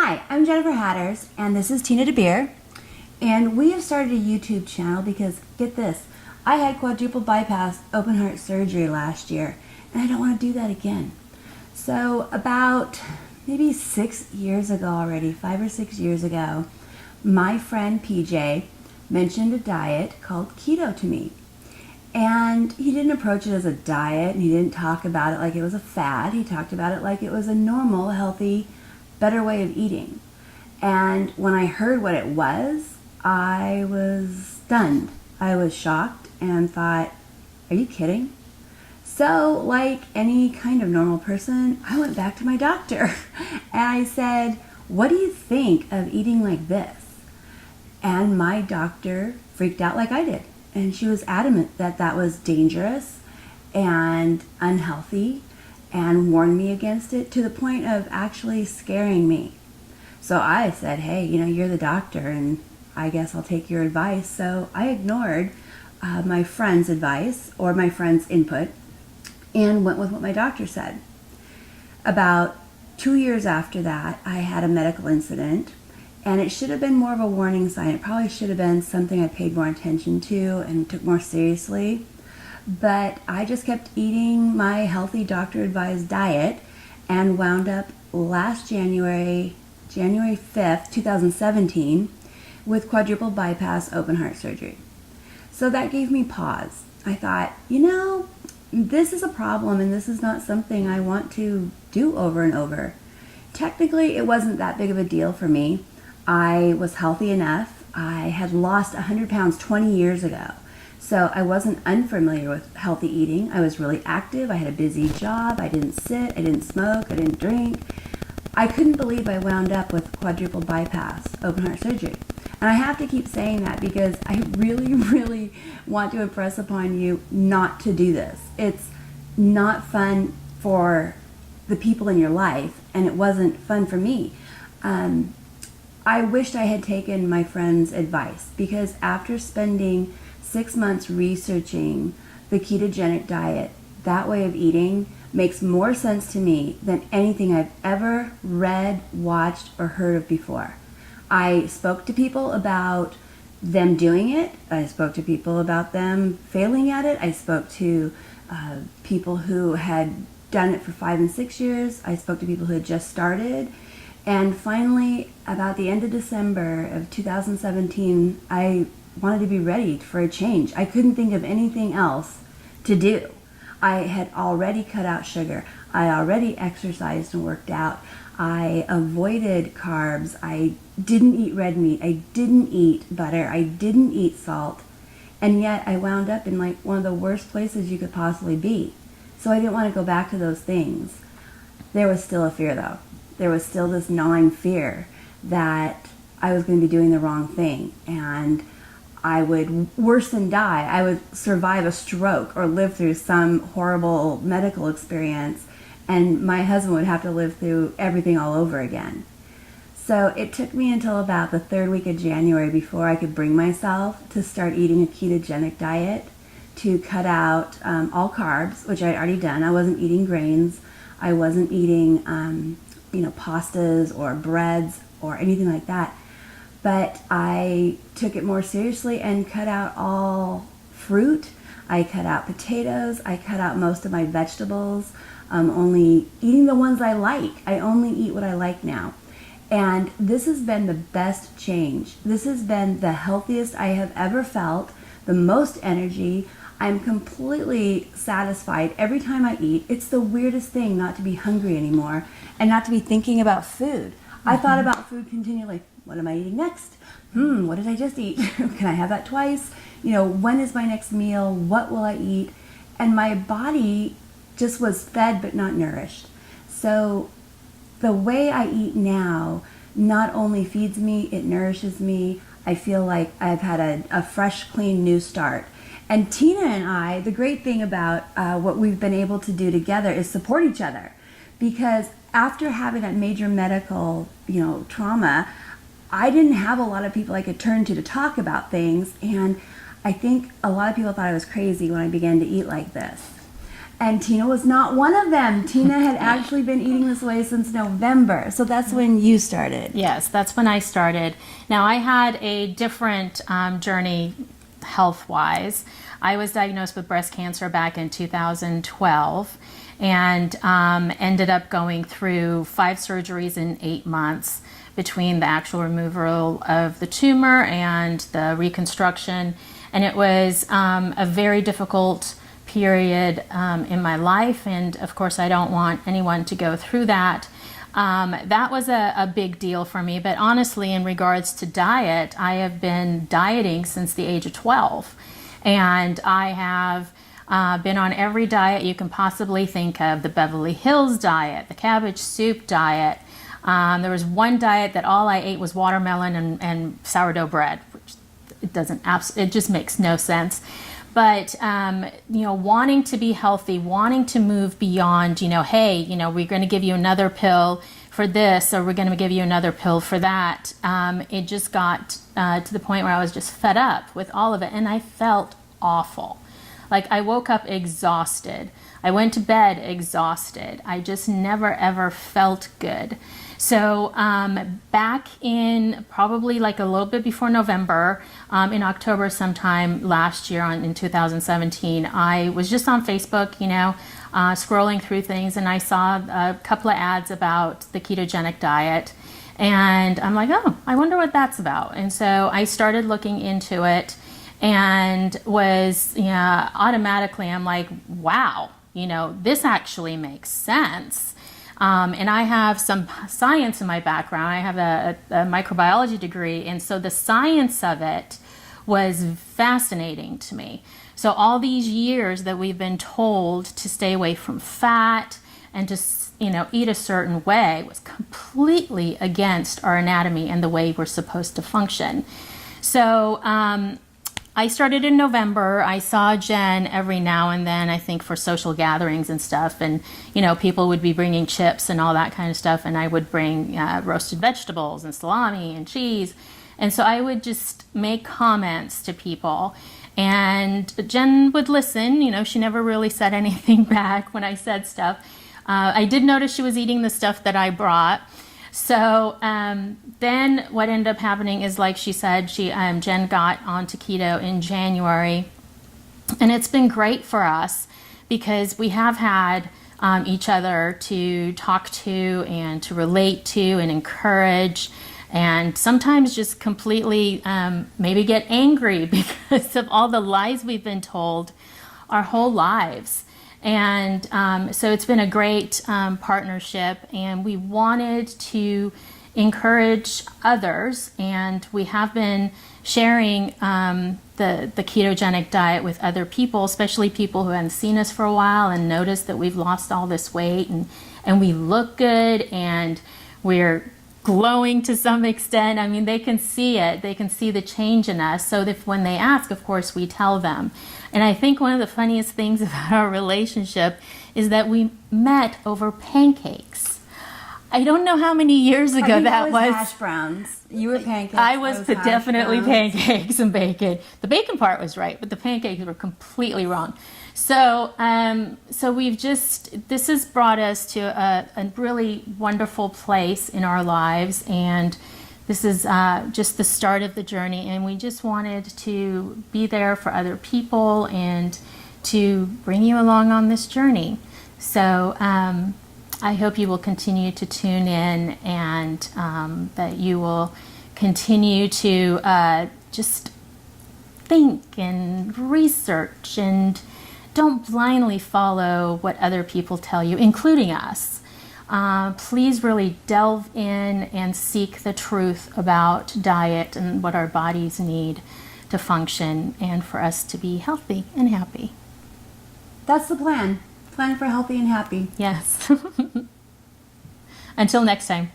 Hi, I'm Jennifer Hatters, and this is Tina DeBeer, and we have started a YouTube channel because, get this, I had quadruple bypass open heart surgery last year, and I don't want to do that again. So about maybe 6 years ago already, 5 or 6 years ago, my friend PJ mentioned a diet called keto to me. And he didn't approach it as a diet, and he didn't talk about it like it was a fad. He talked about it like it was a normal, healthy, better way of eating. And when I heard what it was, I was stunned. I was shocked and thought, are you kidding? So, like any kind of normal person, I went back to my doctor and I said, what do you think of eating like this? And my doctor freaked out like I did. And she was adamant that that was dangerous and unhealthy and warned me against it to the point of actually scaring me. So I said, hey, you're the doctor and I guess I'll take your advice. So I ignored my friend's advice or my friend's input and went with what my doctor said. About 2 years after that, I had a medical incident. And it should have been more of a warning sign. It probably should have been something I paid more attention to and took more seriously. But I just kept eating my healthy doctor-advised diet and wound up last January 5th, 2017, with quadruple bypass open heart surgery. So that gave me pause. I thought, this is a problem and this is not something I want to do over and over. Technically, it wasn't that big of a deal for me. I was healthy enough. I had lost 100 pounds 20 years ago. So I wasn't unfamiliar with healthy eating. I was really active. I had a busy job. I didn't sit. I didn't smoke. I didn't drink. I couldn't believe I wound up with quadruple bypass open heart surgery. And I have to keep saying that because I really, really want to impress upon you not to do this. It's not fun for the people in your life, and it wasn't fun for me. I wished I had taken my friend's advice because after spending 6 months researching the ketogenic diet, that way of eating makes more sense to me than anything I've ever read, watched, or heard of before. I spoke to people about them doing it. I spoke to people about them failing at it. I spoke to people who had done it for 5 and 6 years. I spoke to people who had just started. And finally, about the end of December of 2017, I wanted to be ready for a change. I couldn't think of anything else to do. I had already cut out sugar. I already exercised and worked out. I avoided carbs. I didn't eat red meat. I didn't eat butter. I didn't eat salt. And yet I wound up in like one of the worst places you could possibly be. So I didn't want to go back to those things. There was still a fear though. There was still this gnawing fear that I was going to be doing the wrong thing and I would worse than die. I would survive a stroke or live through some horrible medical experience and my husband would have to live through everything all over again. So it took me until about the 3rd week of January before I could bring myself to start eating a ketogenic diet, to cut out all carbs, which I had already done. I wasn't eating grains. I wasn't eating pastas or breads or anything like that. But I took it more seriously and cut out all fruit. I cut out potatoes. I cut out most of my vegetables. Only eating the ones I like. I only eat what I like now. And this has been the best change. This has been the healthiest I have ever felt, the most energy. I'm completely satisfied every time I eat. It's the weirdest thing not to be hungry anymore and not to be thinking about food. I thought about food continually. What am I eating next? What did I just eat? Can I have that twice? When is my next meal? What will I eat? And my body just was fed but not nourished. So the way I eat now not only feeds me, it nourishes me. I feel like I've had a fresh, clean, new start. And Tina and I, the great thing about what we've been able to do together is support each other. Because after having that major medical, trauma, I didn't have a lot of people I could turn to talk about things. And I think a lot of people thought I was crazy when I began to eat like this. And Tina was not one of them. Tina had actually been eating this way since November. So that's when you started. Yes, that's when I started. Now, I had a different journey health-wise. I was diagnosed with breast cancer back in 2012 and ended up going through 5 surgeries in 8 months between the actual removal of the tumor and the reconstruction. And it was a very difficult period in my life, and of course I don't want anyone to go through that. That was a big deal for me, but honestly, in regards to diet, I have been dieting since the age of 12, and I have been on every diet you can possibly think of: the Beverly Hills diet, the cabbage soup diet. There was one diet that all I ate was watermelon and sourdough bread, which it just makes no sense. But, wanting to be healthy, wanting to move beyond, hey, we're going to give you another pill for this, or we're going to give you another pill for that. It just got to the point where I was just fed up with all of it, and I felt awful. Like, I woke up exhausted. I went to bed exhausted. I just never, ever felt good. So back in probably like a little bit before November, in October sometime last year in 2017, I was just on Facebook, scrolling through things, and I saw a couple of ads about the ketogenic diet. And I'm like, oh, I wonder what that's about. And so I started looking into it and was, automatically, I'm like, wow, this actually makes sense. And I have some science in my background. I have a microbiology degree, and so the science of it was fascinating to me. So all these years that we've been told to stay away from fat and to eat a certain way was completely against our anatomy and the way we're supposed to function. So I started in November. I saw Jen every now and then, I think, for social gatherings and stuff. And, people would be bringing chips and all that kind of stuff. And I would bring roasted vegetables and salami and cheese. And so I would just make comments to people. And Jen would listen. She never really said anything back when I said stuff. I did notice she was eating the stuff that I brought. So then what ended up happening is, like she said, Jen got onto keto in January, and it's been great for us because we have had each other to talk to and to relate to and encourage, and sometimes just completely maybe get angry because of all the lies we've been told our whole lives. And so it's been a great partnership, and we wanted to encourage others, and we have been sharing the ketogenic diet with other people, especially people who hadn't seen us for a while and noticed that we've lost all this weight, and we look good, and we're glowing to some extent. I mean, they can see it. They can see the change in us. So that when they ask, of course, we tell them. And I think one of the funniest things about our relationship is that we met over pancakes. I don't know how many years ago that was. Hash browns. You were pancakes. I was definitely pancakes and bacon. The bacon part was right, but the pancakes were completely wrong. So, this has brought us to a really wonderful place in our lives, and this is just the start of the journey, and we just wanted to be there for other people and to bring you along on this journey. So I hope you will continue to tune in, and that you will continue to just think and research, and don't blindly follow what other people tell you, including us. Please really delve in and seek the truth about diet and what our bodies need to function and for us to be healthy and happy. That's the plan. Plan for healthy and happy. Yes. Until next time.